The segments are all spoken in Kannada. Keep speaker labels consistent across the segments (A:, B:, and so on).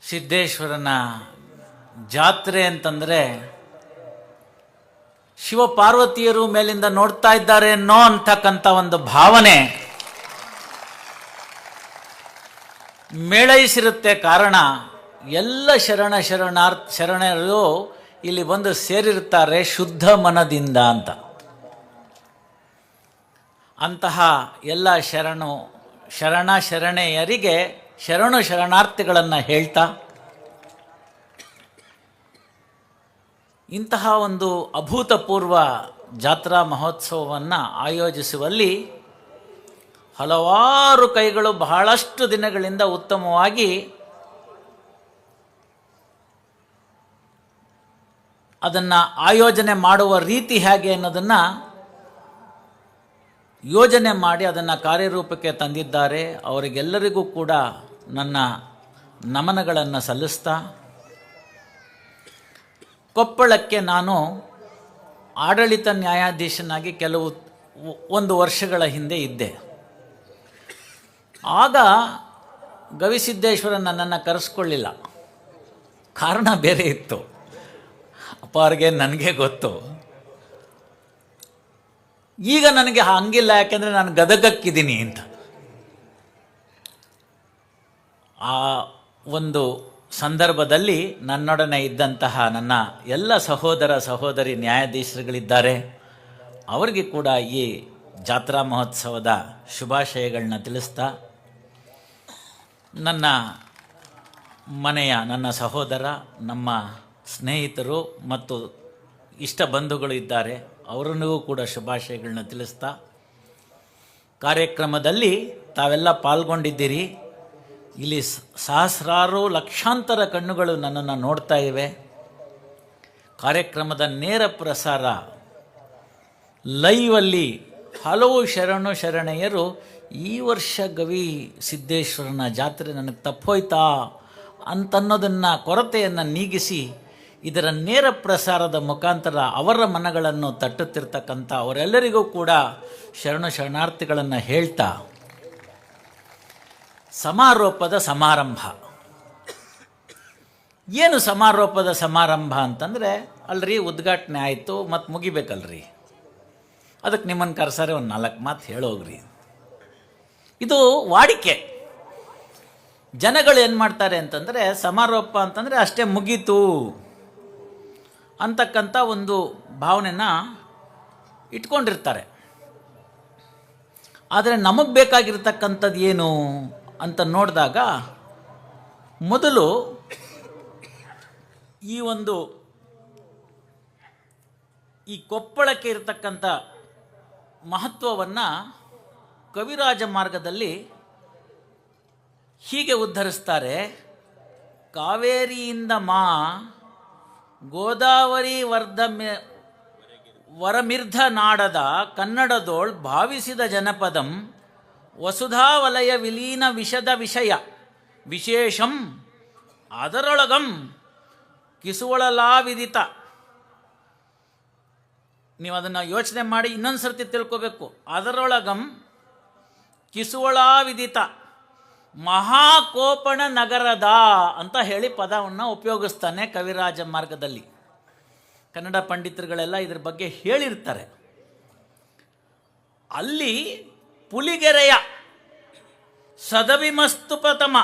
A: ಸಿದ್ದೇಶ್ವರನ ಜಾತ್ರೆ ಅಂತಂದರೆ ಶಿವಪಾರ್ವತಿಯರು ಮೇಲಿಂದ ನೋಡ್ತಾ ಇದ್ದಾರೆ ಅನ್ನೋ ಅಂತಕ್ಕಂಥ ಒಂದು ಭಾವನೆ ಮೇಳೈಸಿರುತ್ತೆ. ಕಾರಣ ಎಲ್ಲ ಶರಣರು ಇಲ್ಲಿ ಬಂದು ಸೇರಿರ್ತಾರೆ ಶುದ್ಧ ಮನದಿಂದ ಅಂತ. ಅಂತಹ ಎಲ್ಲ ಶರಣೆಯರಿಗೆ ಶರಣಾರ್ಥಿಗಳನ್ನು ಹೇಳ್ತಾ ಇಂತಹ ಒಂದು ಅಭೂತಪೂರ್ವ ಜಾತ್ರಾ ಮಹೋತ್ಸವವನ್ನು ಆಯೋಜಿಸುವಲ್ಲಿ ಹಲವಾರು ಕೈಗಳು ಬಹಳಷ್ಟು ದಿನಗಳಿಂದ ಉತ್ತಮವಾಗಿ ಅದನ್ನು ಆಯೋಜನೆ ಮಾಡುವ ರೀತಿ ಹೇಗೆ ಅನ್ನೋದನ್ನು ಯೋಜನೆ ಮಾಡಿ ಅದನ್ನು ಕಾರ್ಯರೂಪಕ್ಕೆ ತಂದಿದ್ದಾರೆ. ಅವರಿಗೆಲ್ಲರಿಗೂ ಕೂಡ ನನ್ನ ನಮನಗಳನ್ನು ಸಲ್ಲಿಸ್ತಾ, ಕೊಪ್ಪಳಕ್ಕೆ ನಾನು ಆಡಳಿತ ನ್ಯಾಯಾಧೀಶನಾಗಿ ಒಂದು ವರ್ಷಗಳ ಹಿಂದೆ ಇದ್ದೆ. ಆಗ ಗವಿಸಿದ್ದೇಶ್ವರ ನನ್ನನ್ನು ಕರೆಸ್ಕೊಳ್ಳಿಲ್ಲ. ಕಾರಣ ಬೇರೆ ಇತ್ತು. ಅಪ್ಪಾರಿಗೆ ನನಗೆ ಗೊತ್ತು. ಈಗ ನನಗೆ ಹಂಗಿಲ್ಲ, ಯಾಕೆಂದರೆ ನಾನು ಗದಗಕ್ಕಿದ್ದೀನಿ ಅಂತ. ಆ ಒಂದು ಸಂದರ್ಭದಲ್ಲಿ ನನ್ನೊಡನೆ ಇದ್ದಂತಹ ನನ್ನ ಎಲ್ಲ ಸಹೋದರಿ ನ್ಯಾಯಾಧೀಶರುಗಳಿದ್ದಾರೆ. ಅವರಿಗೆ ಕೂಡ ಈ ಜಾತ್ರಾ ಮಹೋತ್ಸವದ ಶುಭಾಶಯಗಳನ್ನ ತಿಳಿಸ್ತಾ, ನನ್ನ ಮನೆಯ ನನ್ನ ಸಹೋದರ, ನಮ್ಮ ಸ್ನೇಹಿತರು ಮತ್ತು ಇಷ್ಟ ಬಂಧುಗಳು ಇದ್ದಾರೆ, ಅವರನ್ನೂ ಕೂಡ ಶುಭಾಶಯಗಳನ್ನ ತಿಳಿಸ್ತಾ, ಕಾರ್ಯಕ್ರಮದಲ್ಲಿ ತಾವೆಲ್ಲ ಪಾಲ್ಗೊಂಡಿದ್ದೀರಿ. ಇಲ್ಲಿ ಸಹಸ್ರಾರು ಲಕ್ಷಾಂತರ ಕಣ್ಣುಗಳು ನನ್ನನ್ನು ನೋಡ್ತಾ ಇವೆ. ಕಾರ್ಯಕ್ರಮದ ನೇರ ಪ್ರಸಾರ ಲೈವಲ್ಲಿ ಹಲವು ಶರಣೆಯರು ಈ ವರ್ಷ ಗವಿ ಸಿದ್ದೇಶ್ವರನ ಜಾತ್ರೆ ನನಗೆ ತಪ್ಪೋಯ್ತಾ ಅಂತನ್ನೋದನ್ನು ಕೊರತೆಯನ್ನು ನೀಗಿಸಿ ಇದರ ನೇರ ಪ್ರಸಾರದ ಮುಖಾಂತರ ಅವರ ಮನಗಳನ್ನು ತಟ್ಟುತ್ತಿರ್ತಕ್ಕಂಥ ಅವರೆಲ್ಲರಿಗೂ ಕೂಡ ಶರಣಾರ್ಥಿಗಳನ್ನು ಹೇಳ್ತಾ, ಸಮಾರೋಪದ ಸಮಾರಂಭ. ಏನು ಸಮಾರೋಪದ ಸಮಾರಂಭ ಅಂತಂದರೆ, ಅಲ್ರಿ ಉದ್ಘಾಟನೆ ಆಯಿತು ಮತ್ತು ಮುಗಿಬೇಕಲ್ರಿ, ಅದಕ್ಕೆ ನಿಮ್ಮನ್ನು ಕರೆಸಾರೆ ಒಂದು 4 ಮಾತು ಹೇಳೋಗ್ರಿ. ಇದು ವಾಡಿಕೆ. ಜನಗಳು ಏನು ಮಾಡ್ತಾರೆ ಅಂತಂದರೆ, ಸಮಾರೋಪ ಅಂತಂದರೆ ಅಷ್ಟೇ ಮುಗೀತು ಅಂತಕ್ಕಂಥ ಒಂದು ಭಾವನೆನ ಇಟ್ಕೊಂಡಿರ್ತಾರೆ. ಆದರೆ ನಮಗೆ ಬೇಕಾಗಿರ್ತಕ್ಕಂಥದ್ದು ಏನು ಅಂತ ನೋಡಿದಾಗ, ಮೊದಲು ಈ ಕೊಪ್ಪಳಕ್ಕೆ ಇರತಕ್ಕಂಥ ಮಹತ್ವವನ್ನು ಕವಿರಾಜ ಮಾರ್ಗದಲ್ಲಿ ಹೀಗೆ ಉದ್ಧರಿಸ್ತಾರೆ. ಕಾವೇರಿಯಿಂದ ಗೋದಾವರಿ ವರಮಿರ್ಧ ನಾಡದ ಕನ್ನಡದೋಳ್ ಭಾವಿಸಿದ ಜನಪದಂ ವಸುಧಾವಲಯ ವಿಲೀನ ವಿಷದ ವಿಷಯ ವಿಶೇಷಂ ಅದರೊಳಗಂ ಕಿಸುವಳಲಾವಿದಿತ. ನೀವು ಅದನ್ನು ಯೋಚನೆ ಮಾಡಿ ಇನ್ನೊಂದು ಸರ್ತಿ ತಿಳ್ಕೋಬೇಕು. ಅದರೊಳಗಂ ಕಿಸುವಳಾವಿದಿತ ಮಹಾಕೋಪಣ ನಗರದ ಅಂತ ಹೇಳಿ ಪದವನ್ನು ಉಪಯೋಗಿಸ್ತಾನೆ ಕವಿರಾಜ ಮಾರ್ಗದಲ್ಲಿ. ಕನ್ನಡ ಪಂಡಿತರುಗಳೆಲ್ಲ ಇದ್ರ ಬಗ್ಗೆ ಹೇಳಿರ್ತಾರೆ. ಅಲ್ಲಿ ಪುಲಿಗೆರೆಯ ಸದವಿಮಸ್ತುಪತಮ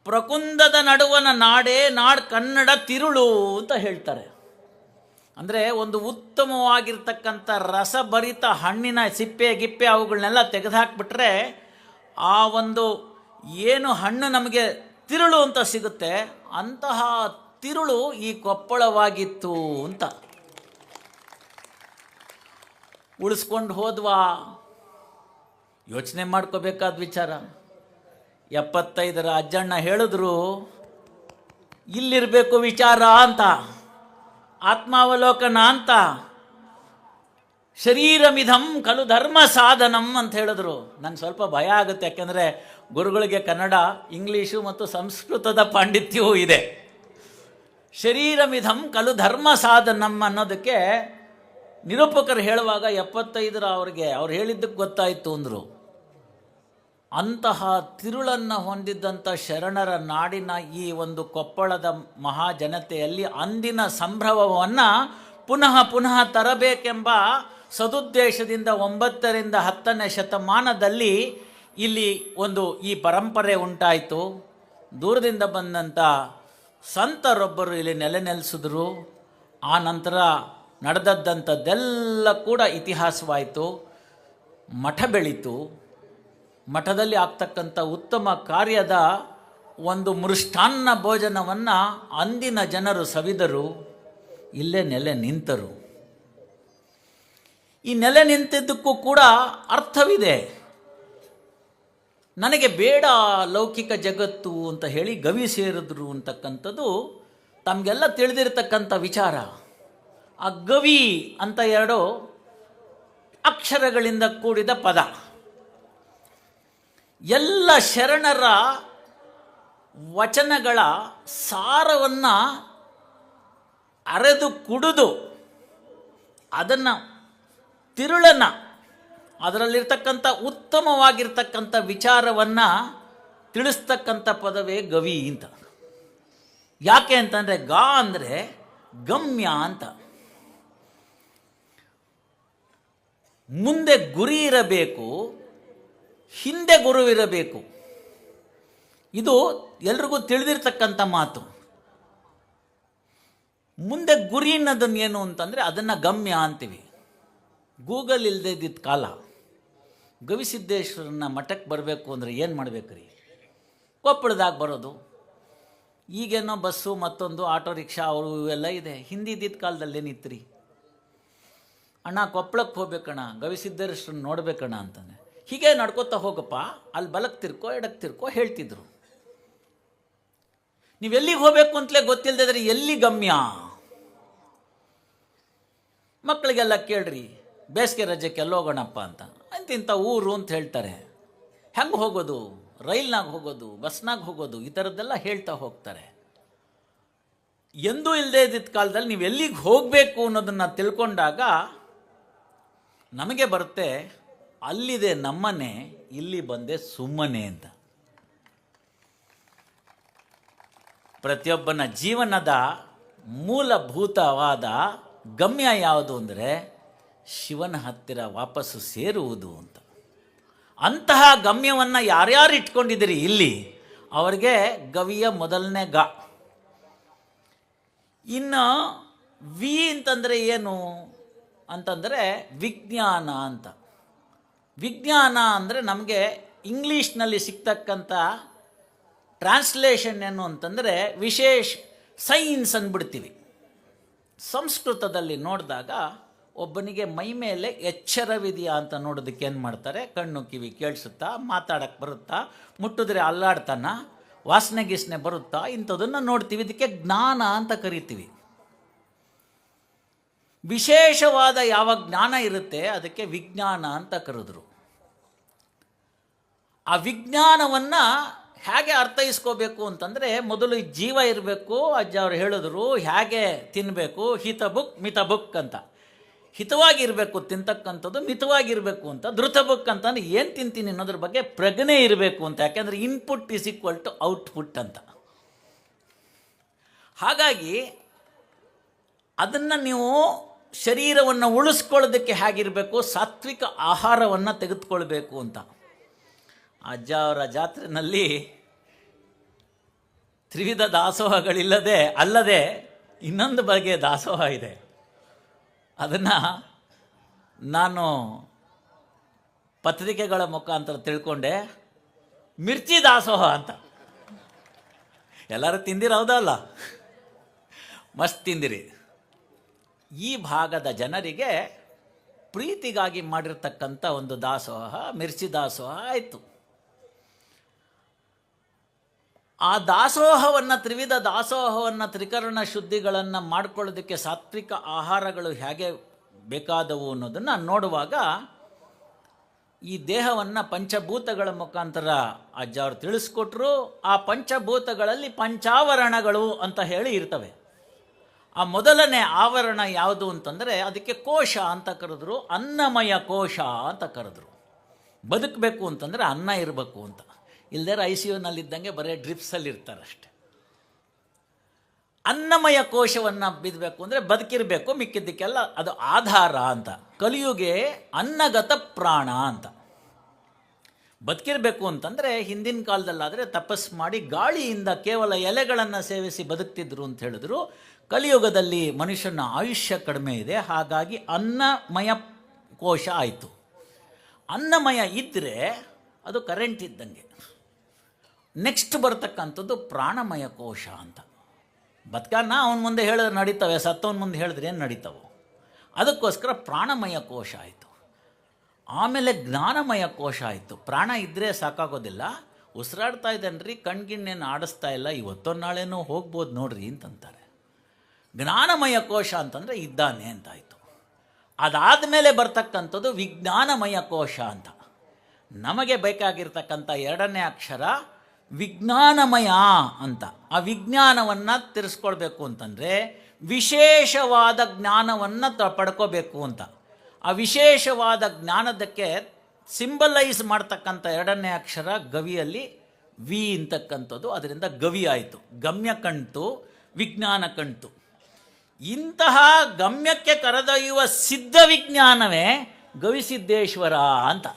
A: ಪ್ರಕುಂದದ ನಡುವನ ನಾಡ್ ಕನ್ನಡ ತಿರುಳು ಅಂತ ಹೇಳ್ತಾರೆ. ಅಂದರೆ ಒಂದು ಉತ್ತಮವಾಗಿರ್ತಕ್ಕಂಥ ರಸಭರಿತ ಹಣ್ಣಿನ ಸಿಪ್ಪೆ ಗಿಪ್ಪೆ ಅವುಗಳನ್ನೆಲ್ಲ ತೆಗೆದುಹಾಕ್ಬಿಟ್ರೆ ಆ ಒಂದು ಏನು ಹಣ್ಣು ನಮಗೆ ತಿರುಳು ಅಂತ ಸಿಗುತ್ತೆ, ಅಂತಹ ತಿರುಳು ಈ ಕೊಪ್ಪಳವಾಗಿತ್ತು ಅಂತ. ಉಳಿಸ್ಕೊಂಡು ಹೋದ್ವಾ? ಯೋಚನೆ ಮಾಡ್ಕೋಬೇಕಾದ ವಿಚಾರ. 75ರ ಅಜ್ಜಣ್ಣ ಹೇಳಿದ್ರು ಇಲ್ಲಿರಬೇಕು ವಿಚಾರ ಅಂತ, ಆತ್ಮಾವಲೋಕನ ಅಂತ. ಶರೀರಮಿಧಂ ಖಲು ಧರ್ಮ ಸಾಧನಂ ಅಂತ ಹೇಳಿದ್ರು. ನಂಗೆ ಸ್ವಲ್ಪ ಭಯ ಆಗುತ್ತೆ, ಯಾಕೆಂದರೆ ಗುರುಗಳಿಗೆ ಕನ್ನಡ, ಇಂಗ್ಲೀಷು ಮತ್ತು ಸಂಸ್ಕೃತದ ಪಾಂಡಿತ್ಯವೂ ಇದೆ. ಶರೀರಮಿಧಂ ಖಲು ಧರ್ಮ ಸಾಧನಂ ಅನ್ನೋದಕ್ಕೆ ನಿರೂಪಕರು ಹೇಳುವಾಗ 75ರ ಅವ್ರು ಹೇಳಿದ್ದಕ್ಕೆ ಗೊತ್ತಾಯಿತು ಅಂದರು. ಅಂತಹ ತಿರುಳನ್ನು ಹೊಂದಿದ್ದಂಥ ಶರಣರ ನಾಡಿನ ಈ ಒಂದು ಕೊಪ್ಪಳದ ಮಹಾಜನತೆಯಲ್ಲಿ ಅಂದಿನ ಸಂಭ್ರಮವನ್ನು ಪುನಃ ಪುನಃ ತರಬೇಕೆಂಬ ಸದುದ್ದೇಶದಿಂದ 9ರಿಂದ 10ನೇ ಶತಮಾನದಲ್ಲಿ ಇಲ್ಲಿ ಒಂದು ಈ ಪರಂಪರೆ ಉಂಟಾಯಿತು. ದೂರದಿಂದ ಬಂದಂಥ ಸಂತರೊಬ್ಬರು ಇಲ್ಲಿ ನೆಲೆಸಿದ್ರು. ಆ ನಂತರ ನಡೆದದ್ದಂಥದ್ದೆಲ್ಲ ಕೂಡ ಇತಿಹಾಸವಾಯಿತು. ಮಠ ಬೆಳೀತು. ಮಠದಲ್ಲಿ ಆಗ್ತಕ್ಕಂಥ ಉತ್ತಮ ಕಾರ್ಯದ ಒಂದು ಮೃಷ್ಟಾನ್ನ ಭೋಜನವನ್ನು ಅಂದಿನ ಜನರು ಸವಿದರು. ಇಲ್ಲೇ ನೆಲೆ ನಿಂತರು. ಈ ನೆಲೆ ನಿಂತಿದ್ದಕ್ಕೂ ಕೂಡ ಅರ್ಥವಿದೆ. ನನಗೆ ಬೇಡ ಲೌಕಿಕ ಜಗತ್ತು ಅಂತ ಹೇಳಿ ಗವಿ ಸೇರಿದ್ರು ಅಂತಕ್ಕಂಥದ್ದು ತಮಗೆಲ್ಲ ತಿಳಿದಿರತಕ್ಕಂಥ ವಿಚಾರ. ಆ ಗವಿ ಅಂತ 2 ಅಕ್ಷರಗಳಿಂದ ಕೂಡಿದ ಪದ. ಎಲ್ಲ ಶರಣರ ವಚನಗಳ ಸಾರವನ್ನು ಅರೆದು ಕುಡಿದು ಅದನ್ನು ತಿರುಳನ್ನು ಅದರಲ್ಲಿರ್ತಕ್ಕಂಥ ಉತ್ತಮವಾಗಿರ್ತಕ್ಕಂಥ ವಿಚಾರವನ್ನು ತಿಳಿಸ್ತಕ್ಕಂಥ ಪದವೇ ಗವಿ ಅಂತ. ಯಾಕೆ ಅಂತಂದರೆ ಗಾ ಅಂದರೆ ಗಮ್ಯ ಅಂತ. ಮುಂದೆ ಗುರಿ ಇರಬೇಕು, ಹಿಂದೆ ಗುರುವಿರಬೇಕು. ಇದು ಎಲ್ರಿಗೂ ತಿಳಿದಿರ್ತಕ್ಕಂಥ ಮಾತು. ಮುಂದೆ ಗುರಿ ಅನ್ನೋದನ್ನು ಏನು ಅಂತಂದರೆ ಅದನ್ನು ಗಮ್ಯ ಅಂತೀವಿ. ಗೂಗಲ್ ಇಲ್ಲದೆ ಇದ್ದಿದ್ದ ಕಾಲ ಗವಿಸಿದ್ದೇಶ್ವರನ ಮಠಕ್ಕೆ ಬರಬೇಕು ಅಂದರೆ ಏನು ಮಾಡಬೇಕ್ರಿ? ಕೊಪ್ಪಳದಾಗ ಬರೋದು. ಈಗೇನೋ ಬಸ್ಸು ಮತ್ತೊಂದು ಆಟೋ ರಿಕ್ಷಾ ಅವರು ಇವೆಲ್ಲ ಇದೆ. ಹಿಂದಿದ್ದಿದ್ದ ಕಾಲದಲ್ಲಿ ಏನಿತ್ತು? ಅಣ್ಣ ಕೊಪ್ಪಳಕ್ಕೆ ಹೋಗ್ಬೇಕಣ್ಣ, ಗವಿಸಿದ್ದೇಶ್ವರನ್ನ ನೋಡ್ಬೇಕಣ್ಣ ಅಂತಾನೆ. ಹೀಗೆ ನಡ್ಕೋತಾ ಹೋಗಪ್ಪ, ಅಲ್ಲಿ ಬಲಕ್ಕೆ ತಿರ್ಕೋ ಎಡಕ್ಕೆ ತಿರ್ಕೋ ಹೇಳ್ತಿದ್ರು. ನೀವೆಲ್ಲಿಗೆ ಹೋಗಬೇಕು ಅಂತಲೇ ಗೊತ್ತಿಲ್ಲದಿದ್ರೆ ಎಲ್ಲಿ ಗಮ್ಯ? ಮಕ್ಕಳಿಗೆಲ್ಲ ಕೇಳ್ರಿ, ಬೇಸಿಗೆ ರಜೆಗೆ ಎಲ್ಲೋಗೋಣಪ್ಪ ಅಂತ. ಇಂಥ ಊರು ಅಂತ ಹೇಳ್ತಾರೆ. ಹೆಂಗೆ ಹೋಗೋದು? ರೈಲ್ನಾಗ ಹೋಗೋದು, ಬಸ್ನಾಗ ಹೋಗೋದು, ಈ ಥರದ್ದೆಲ್ಲ ಹೇಳ್ತಾ ಹೋಗ್ತಾರೆ. ಎಂದೂ ಇಲ್ಲದೆ ಇದ್ದಿದ್ದ ಕಾಲದಲ್ಲಿ ನೀವು ಎಲ್ಲಿಗೆ ಹೋಗಬೇಕು ಅನ್ನೋದನ್ನು ತಿಳ್ಕೊಂಡಾಗ ನಮಗೆ ಬರುತ್ತೆ, ಅಲ್ಲಿದೆ ನಮ್ಮನೆ, ಇಲ್ಲಿ ಬಂದೆ ಸುಮ್ಮನೆ ಅಂತ. ಪ್ರತಿಯೊಬ್ಬನ ಜೀವನದ ಮೂಲಭೂತವಾದ ಗಮ್ಯ ಯಾವುದು ಅಂದರೆ ಶಿವನ ಹತ್ತಿರ ವಾಪಸ್ಸು ಸೇರುವುದು ಅಂತ. ಅಂತಹ ಗಮ್ಯವನ್ನು ಯಾರ್ಯಾರು ಇಟ್ಕೊಂಡಿದ್ದೀರಿ ಇಲ್ಲಿ, ಅವರಿಗೆ ಗವಿಯ ಮೊದಲನೇ ಗ. ಇನ್ನು ವಿ ಅಂತಂದರೆ ಏನು ಅಂತಂದರೆ ವಿಜ್ಞಾನ ಅಂತ. ವಿಜ್ಞಾನ ಅಂದರೆ ನಮಗೆ ಇಂಗ್ಲೀಷ್ನಲ್ಲಿ ಸಿಗ್ತಕ್ಕಂಥ ಟ್ರಾನ್ಸ್ಲೇಷನ್ ಏನು ಅಂತಂದರೆ ವಿಶೇಷ ಸೈನ್ಸ್ ಅಂದ್ಬಿಡ್ತೀವಿ. ಸಂಸ್ಕೃತದಲ್ಲಿ ನೋಡಿದಾಗ ಒಬ್ಬನಿಗೆ ಮೈ ಮೇಲೆ ಎಚ್ಚರವಿದೆಯಾ ಅಂತ ನೋಡೋದಕ್ಕೆ ಏನು ಮಾಡ್ತಾರೆ? ಕಣ್ಣು ಕಿವಿ ಕೇಳಿಸುತ್ತಾ, ಮಾತಾಡೋಕ್ಕೆ ಬರುತ್ತಾ, ಮುಟ್ಟಿದ್ರೆ ಅಲ್ಲಾಡ್ತಾನ, ವಾಸನೆ ಗೀಸನೆ ಬರುತ್ತಾ, ಇಂಥದನ್ನು ನೋಡ್ತೀವಿ. ಇದಕ್ಕೆ ಜ್ಞಾನ ಅಂತ ಕರಿತೀವಿ. ವಿಶೇಷವಾದ ಯಾವ ಜ್ಞಾನ ಇರುತ್ತೆ ಅದಕ್ಕೆ ವಿಜ್ಞಾನ ಅಂತ ಕರೆದ್ರು. ಆ ವಿಜ್ಞಾನವನ್ನು ಹೇಗೆ ಅರ್ಥೈಸ್ಕೋಬೇಕು ಅಂತಂದರೆ ಮೊದಲು ಜೀವ ಇರಬೇಕು. ಅಜ್ಜ ಅವರು ಹೇಳಿದ್ರು ಹೇಗೆ ತಿನ್ನಬೇಕು, ಹಿತ ಬುಕ್ ಮಿತ ಬುಕ್ ಅಂತ. ಹಿತವಾಗಿರಬೇಕು ತಿಂತಕ್ಕಂಥದ್ದು, ಮಿತವಾಗಿರಬೇಕು ಅಂತ. ಧೃತ ಬುಕ್ ಅಂತಂದರೆ ಏನು ತಿಂತೀನಿ ಅನ್ನೋದ್ರ ಬಗ್ಗೆ ಪ್ರಜ್ಞೆ ಇರಬೇಕು ಅಂತ. ಯಾಕೆಂದರೆ input is equal to output ಅಂತ. ಹಾಗಾಗಿ ಅದನ್ನು ನೀವು ಶರೀರವನ್ನು ಉಳಿಸ್ಕೊಳ್ಳೋದಕ್ಕೆ ಹೇಗಿರಬೇಕು, ಸಾತ್ವಿಕ ಆಹಾರವನ್ನು ತೆಗೆದುಕೊಳ್ಬೇಕು ಅಂತ. ಅಜ್ಜ ಅವರ ಜಾತ್ರೆಯಲ್ಲಿ ತ್ರಿವಿಧ ಅಲ್ಲದೆ ಇನ್ನೊಂದು ಬಗೆಯ ದಾಸೋಹ ಇದೆ. ಅದನ್ನು ನಾನು ಪತ್ರಿಕೆಗಳ ಮುಖಾಂತರ ತಿಳ್ಕೊಂಡೆ. ಮಿರ್ಚಿ ದಾಸೋಹ ಅಂತ. ಎಲ್ಲರೂ ತಿಂದಿರೋದಲ್ಲ, ಮಸ್ತ್ ತಿಂದಿರಿ. ಈ ಭಾಗದ ಜನರಿಗೆ ಪ್ರೀತಿಗಾಗಿ ಮಾಡಿರ್ತಕ್ಕಂಥ ಒಂದು ದಾಸೋಹ ಮಿರ್ಚಿ ದಾಸೋಹ ಆಯಿತು. ಆ ದಾಸೋಹವನ್ನು, ತ್ರಿವಿಧ ದಾಸೋಹವನ್ನು, ತ್ರಿಕರಣ ಶುದ್ಧಿಗಳನ್ನು ಮಾಡ್ಕೊಳ್ಳೋದಕ್ಕೆ ಸಾತ್ವಿಕ ಆಹಾರಗಳು ಹೇಗೆ ಬೇಕಾದವು ಅನ್ನೋದನ್ನು ನೋಡುವಾಗ ಈ ದೇಹವನ್ನು ಪಂಚಭೂತಗಳ ಮುಖಾಂತರ ಅಜ್ಜ ಅವರು ತಿಳಿಸ್ಕೊಟ್ರು. ಆ ಪಂಚಭೂತಗಳಲ್ಲಿ ಪಂಚಾವರಣಗಳು ಅಂತ ಹೇಳಿ ಇರ್ತವೆ. ಆ ಮೊದಲನೇ ಆವರಣ ಯಾವುದು ಅಂತಂದರೆ ಅದಕ್ಕೆ ಕೋಶ ಅಂತ ಕರೆದ್ರು, ಅನ್ನಮಯ ಕೋಶ ಅಂತ ಕರೆದ್ರು. ಬದುಕಬೇಕು ಅಂತಂದರೆ ಅನ್ನ ಇರಬೇಕು ಅಂತ. ಇಲ್ಲದೇ ICUನಲ್ಲಿದ್ದಂಗೆ ಬರೀ ಡ್ರಿಪ್ಸಲ್ಲಿ ಇರ್ತಾರಷ್ಟೆ. ಅನ್ನಮಯ ಕೋಶವನ್ನು ಬಿದ್ದಬೇಕು ಅಂದರೆ ಬದುಕಿರಬೇಕು, ಮಿಕ್ಕಿದ್ದಕ್ಕೆಲ್ಲ ಅದು ಆಧಾರ ಅಂತ. ಕಲಿಯುಗೆ ಅನ್ನಗತ ಪ್ರಾಣ ಅಂತ. ಬದುಕಿರಬೇಕು ಅಂತಂದರೆ ಹಿಂದಿನ ಕಾಲದಲ್ಲಾದರೆ ತಪಸ್ಸು ಮಾಡಿ ಗಾಳಿಯಿಂದ ಕೇವಲ ಎಲೆಗಳನ್ನು ಸೇವಿಸಿ ಬದುಕ್ತಿದ್ರು ಅಂತ ಹೇಳಿದ್ರು. ಕಲಿಯುಗದಲ್ಲಿ ಮನುಷ್ಯನ ಆಯುಷ್ಯ ಕಡಿಮೆ ಇದೆ, ಹಾಗಾಗಿ ಅನ್ನಮಯ ಕೋಶ ಆಯಿತು. ಅನ್ನಮಯ ಇದ್ದರೆ ಅದು ಕರೆಂಟ್ ಇದ್ದಂಗೆ. ನೆಕ್ಸ್ಟ್ ಬರ್ತಕ್ಕಂಥದ್ದು ಪ್ರಾಣಮಯ ಕೋಶ ಅಂತ. ಬದುಕನ್ನ ಅವನ ಮುಂದೆ ಹೇಳಿದ್ರೆ ನಡೀತವೆ, ಸತ್ತವನ ಮುಂದೆ ಹೇಳಿದ್ರೆ ಏನು ನಡೀತಾವೆ. ಅದಕ್ಕೋಸ್ಕರ ಪ್ರಾಣಮಯ ಕೋಶ ಆಯಿತು. ಆಮೇಲೆ ಜ್ಞಾನಮಯ ಕೋಶ ಆಯಿತು. ಪ್ರಾಣ ಇದ್ದರೆ ಸಾಕಾಗೋದಿಲ್ಲ, ಉಸಿರಾಡ್ತಾ ಇದ್ದಾನ್ರಿ, ಕಣ್ಗಿಣ್ಣೇನು ಆಡಿಸ್ತಾ ಇಲ್ಲ, ಇವತ್ತೋ ನಾಳೆನೂ ಹೋಗ್ಬೋದು ನೋಡ್ರಿ ಅಂತಂತಾರೆ. ಜ್ಞಾನಮಯ ಕೋಶ ಅಂತಂದರೆ ಇದ್ದಾನೆ ಅಂತಾಯಿತು. ಅದಾದಮೇಲೆ ಬರ್ತಕ್ಕಂಥದ್ದು ವಿಜ್ಞಾನಮಯ ಕೋಶ ಅಂತ. ನಮಗೆ ಬೇಕಾಗಿರ್ತಕ್ಕಂಥ ಎರಡನೇ ಅಕ್ಷರ ವಿಜ್ಞಾನಮಯ ಅಂತ. ಆ ವಿಜ್ಞಾನವನ್ನು ತಿರ್ಸ್ಕೊಳ್ಬೇಕು ಅಂತಂದರೆ ವಿಶೇಷವಾದ ಜ್ಞಾನವನ್ನು ಪಡ್ಕೋಬೇಕು ಅಂತ. ಆ ವಿಶೇಷವಾದ ಜ್ಞಾನದಕ್ಕೆ ಸಿಂಬಲೈಸ್ ಮಾಡ್ತಕ್ಕಂಥ ಎರಡನೇ ಅಕ್ಷರ ಗವಿಯಲ್ಲಿ ವಿ ಅಂತಕ್ಕಂಥದ್ದು, ಅದರಿಂದ ಗವಿ ಆಯಿತು. ಗಮ್ಯ ಕಣ್ತು, ವಿಜ್ಞಾನ ಕಣ್ತು. ಇಂತಹ ಗಮ್ಯಕ್ಕೆ ಕರೆದೊಯ್ಯುವ ಸಿದ್ಧ ವಿಜ್ಞಾನವೇ ಗವಿಸಿದ್ದೇಶ್ವರ ಅಂತ.